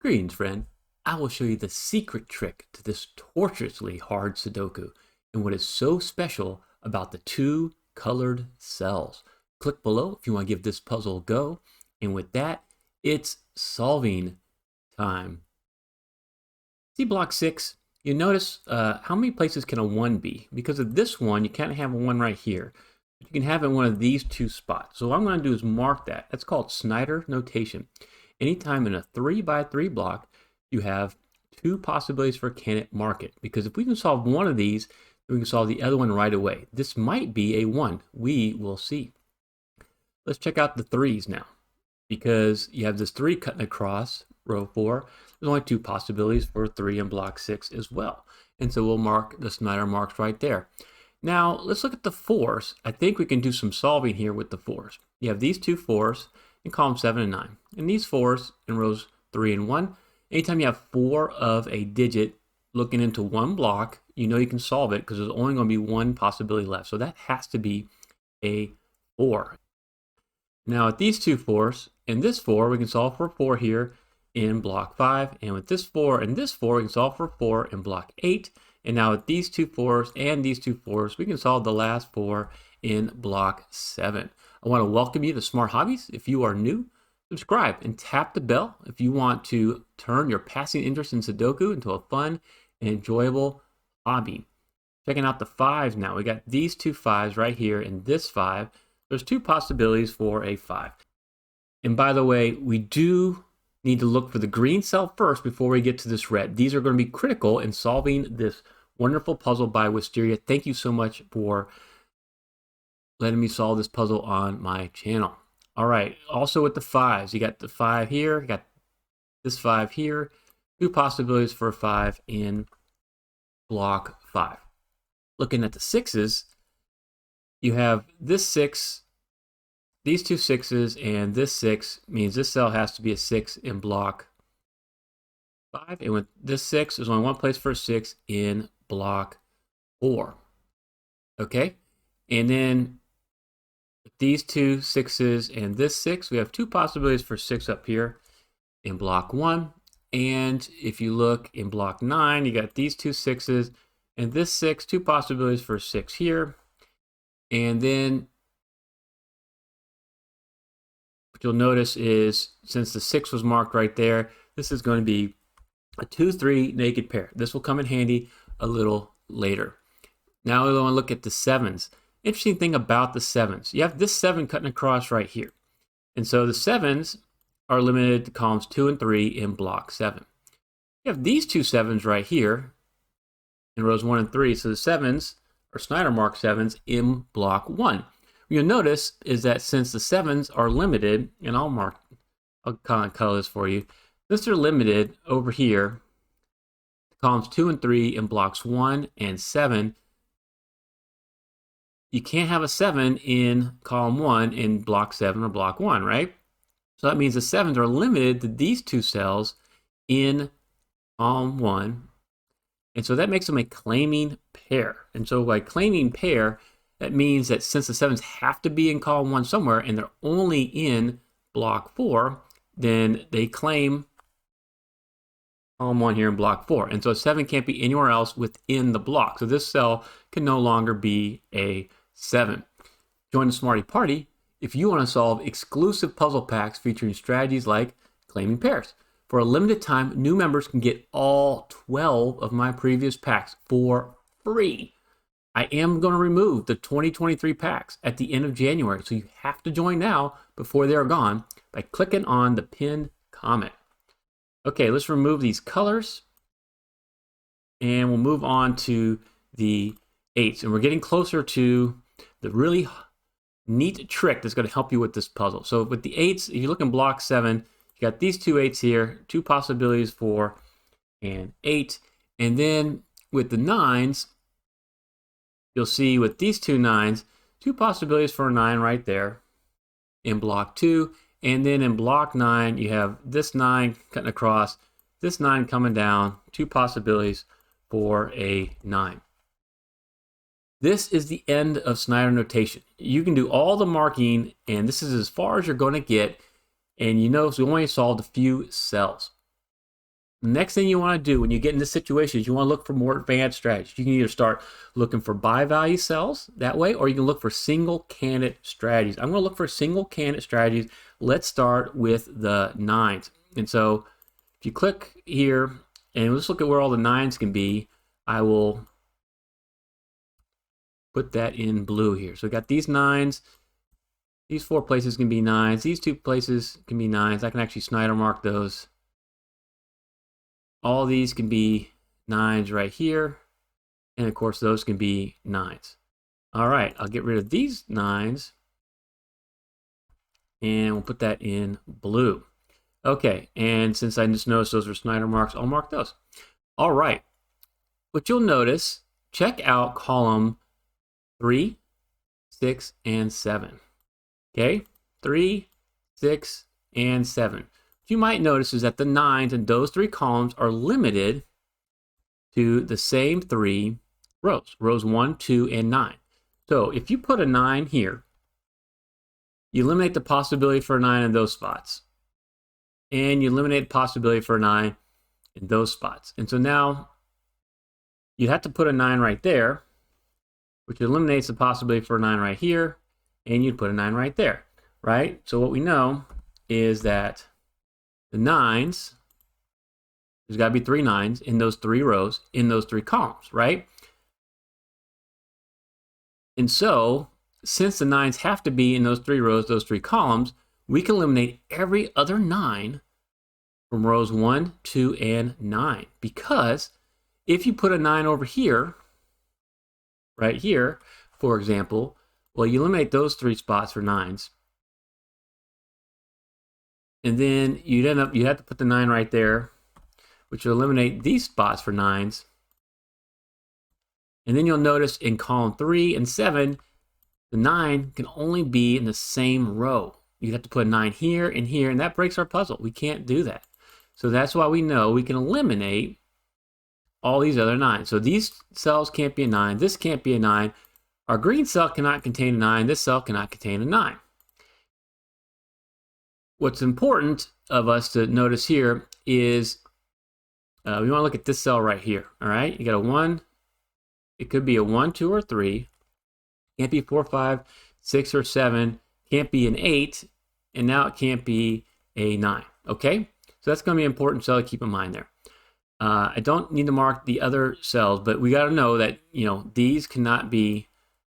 Greetings, friend. I will show you the secret trick to this tortuously hard Sudoku and what is so special about the two colored cells. Click below if you want to give this puzzle a go. And with that, it's solving time. See block 6? You notice how many places can a 1 be? Because of this one, you can't have a 1 right here. But you can have it in one of these two spots. So what I'm going to do is mark that. That's called Snyder notation. Anytime in a 3x3 block, you have two possibilities for can it, mark it. Because if we can solve one of these, then we can solve the other one right away. This might be a 1. We will see. Let's check out the 3s now. Because you have this 3 cutting across row 4. There's only two possibilities for 3 in block 6 as well. And so we'll mark the Snyder marks right there. Now, let's look at the 4s. I think we can do some solving here with the 4s. You have these two 4s in column 7 and 9. And these 4s in rows 3 and 1. Anytime you have 4 of a digit looking into one block, you know you can solve it because there's only going to be one possibility left. So that has to be a 4. Now, with these two 4s and this 4, we can solve for 4 here in block 5. And with this 4 and this 4, we can solve for 4 in block 8. And now with these two 4s and these two 4s, we can solve the last 4 in block 7. I want to welcome you to Smart Hobbies. If you are new, subscribe and tap the bell if you want to turn your passing interest in Sudoku into a fun and enjoyable hobby. Checking out the 5s now. We got these two 5s right here and this 5. There's two possibilities for a 5. And by the way, we do need to look for the green cell first before we get to this red. These are going to be critical in solving this wonderful puzzle by Wisteria. Thank you so much for letting me solve this puzzle on my channel. All right, also with the 5s, you got the 5 here, you got this 5 here, two possibilities for a 5 in block 5. Looking at the 6s, you have this 6, these two 6s, and this 6 means this cell has to be a 6 in block 5. And with this 6, there's only one place for a 6 in block 4. Okay? And then with these two 6s and this 6, we have two possibilities for 6 up here in block 1. And if you look in block 9, you got these two 6s and this 6, two possibilities for 6 here. And then what you'll notice is, since the 6 was marked right there, this is going to be a 2-3 naked pair. This will come in handy a little later. Now we want to look at the 7s. Interesting thing about the 7s, you have this 7 cutting across right here. And so the 7s are limited to columns 2 and 3 in block 7. You have these two 7s right here in rows 1 and 3. So the 7s are Snyder mark 7s in block 1. What you'll notice is that since the 7s are limited, and I'll kind of color this for you. Since they're limited over here, columns 2 and 3 in blocks 1 and 7, you can't have a 7 in column 1 in block 7 or block 1, right? So that means the 7s are limited to these two cells in column 1. And so that makes them a claiming pair. And so by claiming pair, that means that since the 7s have to be in column 1 somewhere and they're only in block 4, then they claim column 1 here in block 4. And so a 7 can't be anywhere else within the block. So this cell can no longer be a 7. Join the Smarty Party if you want to solve exclusive puzzle packs featuring strategies like claiming pairs. For a limited time, new members can get all 12 of my previous packs for free. I am going to remove the 2023 packs at the end of January, so you have to join now before they're gone by clicking on the pinned comment. Okay, let's remove these colors, and we'll move on to the 8s. And we're getting closer to the really neat trick that's going to help you with this puzzle. So with the 8s, if you look in block 7, you got these two 8s here, two possibilities for an 8. And then with the 9s, you'll see with these two 9s, two possibilities for a 9 right there in block 2. And then in block 9, you have this 9 cutting across, this 9 coming down, two possibilities for a 9. This is the end of Snyder notation. You can do all the marking, and this is as far as you're going to get. And you notice we only solved a few cells. next thing you want to do when you get in this situation is you want to look for more advanced strategies. You can either start looking for buy value sells that way, or you can look for single candidate strategies. I'm going to look for single candidate strategies. Let's start with the 9s. And so if you click here and let's look at where all the 9s can be, I will put that in blue here. So we got these 9s. These 4 places can be 9s. These 2 places can be 9s. I can actually Snyder mark those. All these can be 9s right here. And of course, those can be 9s. All right, I'll get rid of these 9s. And we'll put that in blue. Okay, and since I just noticed those are Snyder marks, I'll mark those. All right, what you'll notice, check out column 3, 6, and 7. Okay, 3, 6, and 7. What you might notice is that the 9s in those 3 columns are limited to the same 3 rows, rows 1, 2, and 9. So if you put a 9 here, you eliminate the possibility for a 9 in those spots. And you eliminate the possibility for a 9 in those spots. And so now you'd have to put a 9 right there, which eliminates the possibility for a 9 right here. And you'd put a 9 right there, right? So what we know is that the 9s, there's got to be 3 9s in those 3 rows, in those 3 columns, right? And so, since the 9s have to be in those 3 rows, those 3 columns, we can eliminate every other 9 from rows 1, 2, and 9. Because if you put a 9 over here, right here, for example, well, you eliminate those 3 spots for 9s. And then you'd have to put the 9 right there, which will eliminate these spots for 9s. And then you'll notice in column 3 and 7, the 9 can only be in the same row. You'd have to put a 9 here and here, and that breaks our puzzle. We can't do that. So that's why we know we can eliminate all these other 9s. So these cells can't be a 9. This can't be a 9. Our green cell cannot contain a 9. This cell cannot contain a 9. What's important of us to notice here is we want to look at this cell right here. All right, you got a 1. It could be a 1, 2, or 3. Can't be 4, 5, 6, or 7. Can't be an 8. And now it can't be a 9. Okay, so that's going to be an important cell to keep in mind there. I don't need to mark the other cells, but we got to know that, you know, these cannot be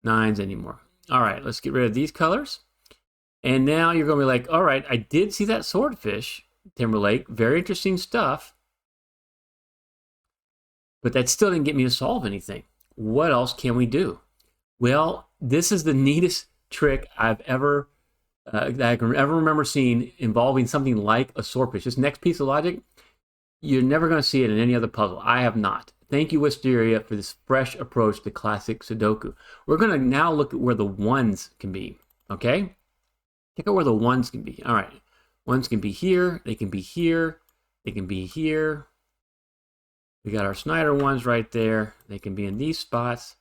9s anymore. All right, let's get rid of these colors. And now you're going to be like, all right, I did see that swordfish, Timberlake. Very interesting stuff. But that still didn't get me to solve anything. What else can we do? Well, this is the neatest trick I've ever, that I can ever remember seeing involving something like a swordfish. This next piece of logic, you're never going to see it in any other puzzle. I have not. Thank you, Wisteria, for this fresh approach to classic Sudoku. We're going to now look at where the 1s can be, okay? Check out where the 1s can be. All right, 1s can be here, they can be here, they can be here. We got our Snyder 1s right there. They can be in these spots.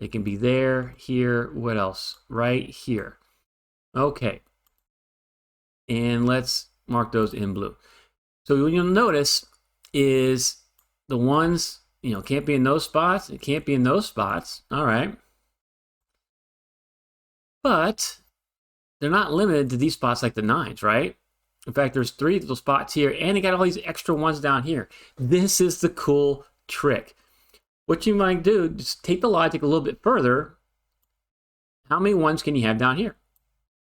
They can be there, here, what else? Right here. Okay. And let's mark those in blue. So what you'll notice is the 1s, you know, can't be in those spots. It can't be in those spots. All right. But they're not limited to these spots like the 9s, right? In fact, there's 3 little spots here, and you got all these extra 1s down here. This is the cool trick. What you might do, just take the logic a little bit further. How many 1s can you have down here?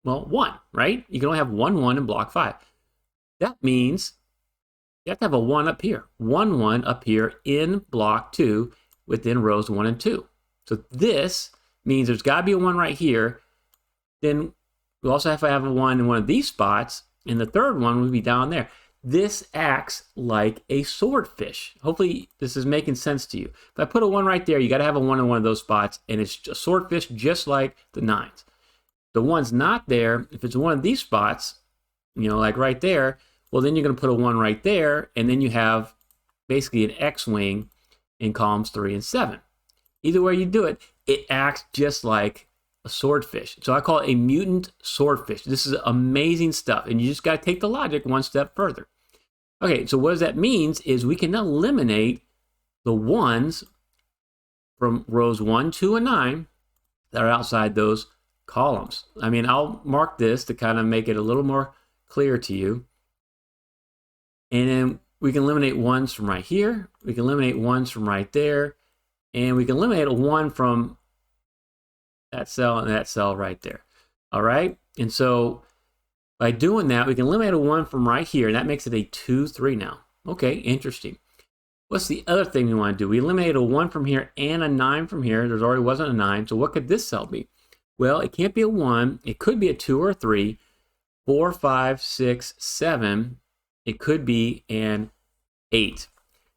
Well, 1, right? You can only have 1 1 in block 5. That means you have to have a 1 up here. 1 1 up here in block 2 within rows 1 and 2. So this means there's got to be a 1 right here. Then we also have to have a 1 in one of these spots, and the third one would be down there. This acts like a swordfish. Hopefully this is making sense to you. If I put a 1 right there, you got to have a 1 in one of those spots, and it's a swordfish just like the 9s. The 1's not there. If it's one of these spots, you know, like right there, well, then you're going to put a 1 right there, and then you have basically an X-wing in columns 3 and 7. Either way you do it, it acts just like a swordfish. So I call it a mutant swordfish. This is amazing stuff, and you just got to take the logic one step further. Okay, so what that means is we can eliminate the ones from rows 1, 2, and 9 that are outside those columns. I mean, I'll mark this to kind of make it a little more clear to you. And then we can eliminate ones from right here. We can eliminate ones from right there. And we can eliminate a 1 from that cell and that cell right there. All right? And so by doing that, we can eliminate a 1 from right here. And that makes it a 2, 3 now. Okay, interesting. What's the other thing we want to do? We eliminated a 1 from here and a 9 from here. There already wasn't a 9. So what could this cell be? Well, it can't be a 1. It could be a 2 or a 3. 4, 5, 6, 7. It could be an 8.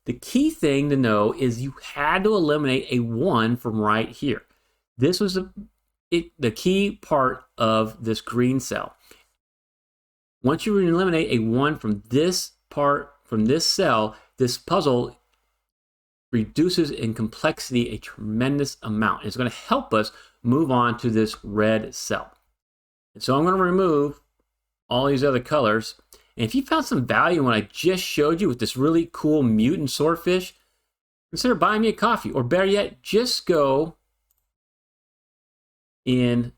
The key thing to know is you had to eliminate a 1 from right here. This was the key part of this green cell. Once you eliminate a 1 from this part, from this cell, this puzzle reduces in complexity a tremendous amount. It's going to help us move on to this red cell. And so I'm going to remove all these other colors. And if you found some value in what I just showed you with this really cool mutant swordfish, consider buying me a coffee. Or better yet, just go in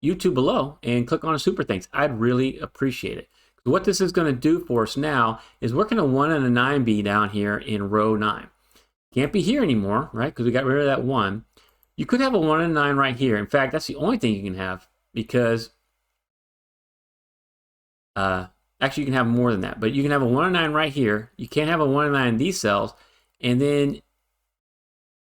YouTube below and click on a super thanks. I'd really appreciate it. So what this is going to do for us now is we're going to 1 and a 9 be down here in row 9. Can't be here anymore, right? Because we got rid of that 1. You could have a 1 and a 9 right here. In fact, that's the only thing you can have, because actually you can have more than that. But you can have a 1 and 9 right here. You can't have a 1 and 9 in these cells. And then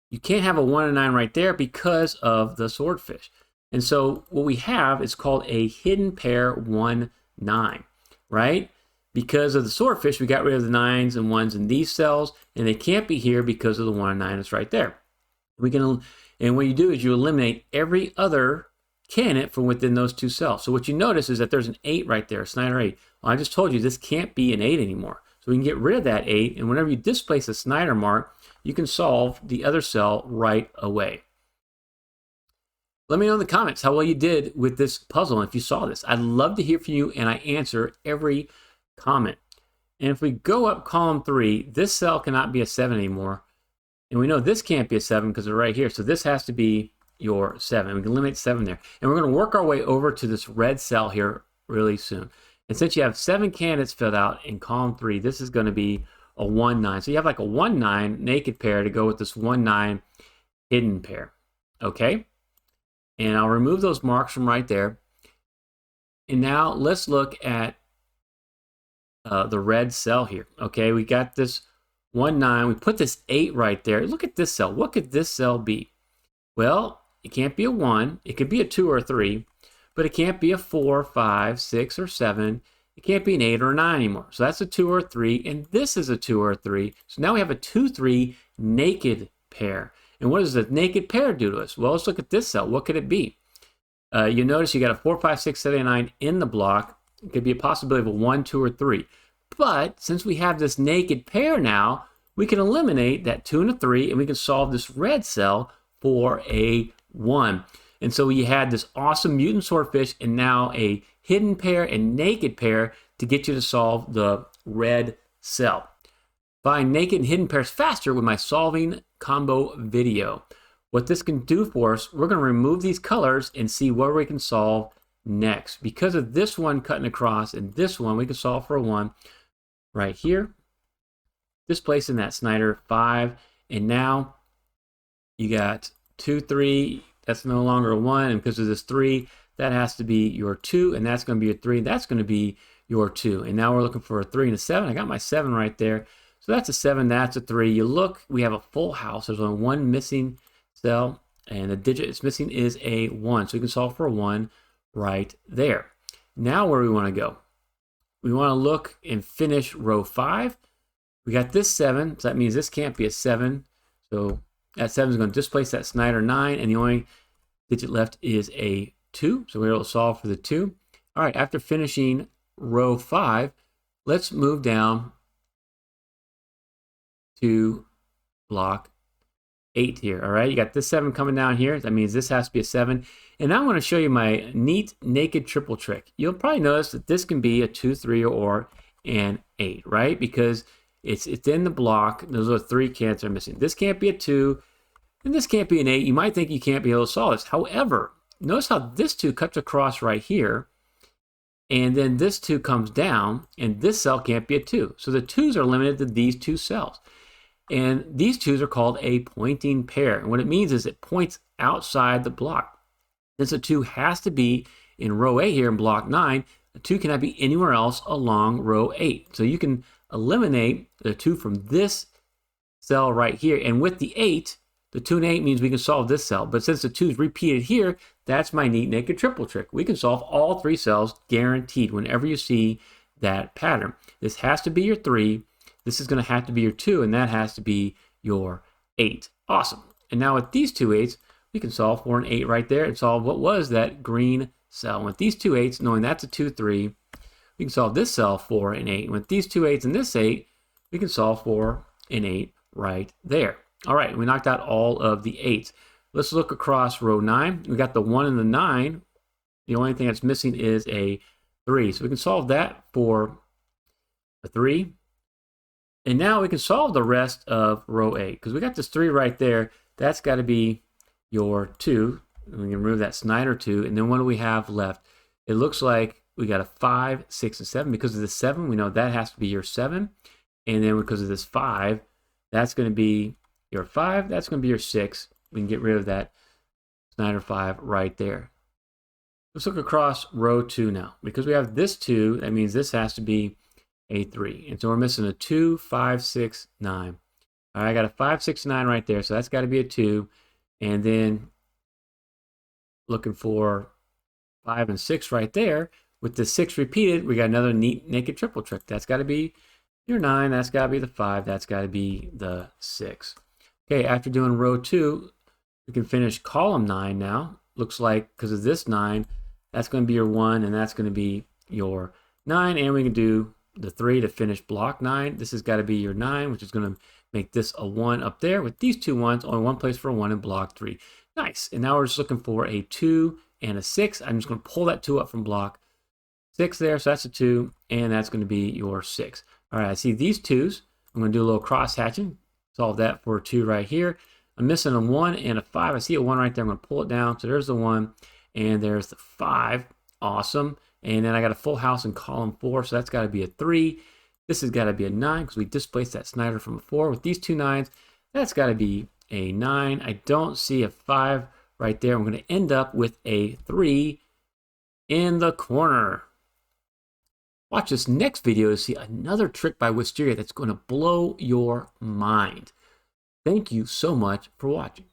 you can't have a 1 and 9 right there because of the swordfish. And so what we have is called a hidden pair 1, 9, right? Because of the swordfish, we got rid of the 9s and 1s in these cells, and they can't be here because of the 1 and 9 that's right there. And what you do is you eliminate every other candidate from within those 2 cells. So what you notice is that there's an 8 right there, Snyder 8. Well, I just told you this can't be an 8 anymore. So we can get rid of that 8, and whenever you displace a Snyder mark, you can solve the other cell right away. Let me know in the comments how well you did with this puzzle and if you saw this. I'd love to hear from you, and I answer every comment. And if we go up column 3, this cell cannot be a 7 anymore. And we know this can't be a 7 because they're right here. So this has to be your 7. We can eliminate 7 there. And we're going to work our way over to this red cell here really soon. And since you have 7 candidates filled out in column 3, this is going to be a 1, 9. So you have like a 1, 9 naked pair to go with this 1, 9 hidden pair. Okay? And I'll remove those marks from right there. And now let's look at the red cell here. Okay, we got this 1, 9. We put this 8 right there. Look at this cell. What could this cell be? Well, it can't be a 1. It could be a 2 or a 3. But it can't be a 4, 5, 6, or 7. It can't be an 8 or a 9 anymore. So that's a 2 or a 3. And this is a 2 or a 3. So now we have a 2, 3 naked pair. And what does the naked pair do to us? Well, let's look at this cell. What could it be? You notice you got a 4, 5, 6, 7, 9 in the block. It could be a possibility of a 1, 2, or 3. But since we have this naked pair now, we can eliminate that 2 and a 3, and we can solve this red cell for a 1. And so we had this awesome mutant swordfish and now a hidden pair and naked pair to get you to solve the red cell. Find naked and hidden pairs faster with my solving combo video. What this can do for us, we're going to remove these colors and see where we can solve next. Because of this one cutting across and this one, we can solve for a 1 right here. Displacing that Snyder 5. And now you got 2, 3. That's no longer a 1. And because of this 3, that has to be your 2. And that's going to be your 3. That's going to be your 2. And now we're looking for a 3 and a 7. I got my 7 right there. So that's a 7. That's a 3. You look, we have a full house. There's only 1 missing cell. And the digit it's missing is a 1. So we can solve for a 1 right there. Now where we want to go? We want to look and finish row 5. We got this 7. So that means this can't be a 7. So that 7 is going to displace that Snyder 9, and the only digit left is a 2. So we're able to solve for the 2. All right, after finishing row 5, let's move down to block 8 here. All right, you got this 7 coming down here. That means this has to be a 7. And now I want to show you my neat naked triple trick. You'll probably notice that this can be a 2, 3, or and 8, right? Because it's in the block. Those are 3 candidates are missing. This can't be a 2, and this can't be an 8. You might think you can't be able to solve this. However, notice how this 2 cuts across right here, and then this 2 comes down, and this cell can't be a 2. So the 2's are limited to these 2 cells. And these 2's are called a pointing pair. And what it means is it points outside the block. Since a 2 has to be in row 8 here in block 9, a 2 cannot be anywhere else along row 8. So you can eliminate the 2 from this cell right here. And with the 8, the 2 and 8 means we can solve this cell. But since the 2 is repeated here, that's my neat naked triple trick. We can solve all 3 cells guaranteed whenever you see that pattern. This has to be your 3. This is going to have to be your 2, and that has to be your 8. Awesome. And now with these 2 8s, we can solve for an 8 right there and solve what was that green cell. And with these 2 8s, knowing that's a 2, 3, we can solve this cell for an 8. And with these 2 8s and this 8, we can solve for an 8 right there. All right, we knocked out all of the 8s. Let's look across row 9. We got the 1 and the 9. The only thing that's missing is a 3. So we can solve that for a 3. And now we can solve the rest of row 8 because we got this 3 right there. That's got to be your 2. And we can remove that Snyder 2. And then what do we have left? It looks like we got a 5, 6, and 7. Because of the 7, we know that has to be your 7. And then because of this 5, that's going to be your 5. That's going to be your 6. We can get rid of that Snyder 5 right there. Let's look across row 2 now. Because we have this 2, that means this has to be a 3. And so we're missing a 2, 5, 6, 9. All right, I got a 5, 6, 9 right there. So that's got to be a 2. And then looking for 5 and 6 right there. With the 6 repeated, we got another neat naked triple trick. That's got to be your 9. That's got to be the 5. That's got to be the 6. Okay, after doing row 2, we can finish column 9 now. Looks like because of this 9, that's going to be your 1, and that's going to be your 9. And we can do the 3 to finish block 9. This has got to be your 9, which is going to make this a 1 up there. With these 2 1s, only one place for a 1 in block 3. Nice. And now we're just looking for a 2 and a 6. I'm just going to pull that 2 up from block 6 there. So that's a 2, and that's going to be your 6. All right, I see these 2s. I'm going to do a little cross hatching. Solve that for a 2 right here. I'm missing a 1 and a 5. I see a 1 right there. I'm going to pull it down. So there's the 1, and there's the 5. Awesome. And then I got a full house in column 4, so that's got to be a 3. This has got to be a 9 because we displaced that Snyder from a 4. With these 2 9s, that's got to be a 9. I don't see a 5 right there. I'm going to end up with a 3 in the corner. Watch this next video to see another trick by Wisteria that's going to blow your mind. Thank you so much for watching.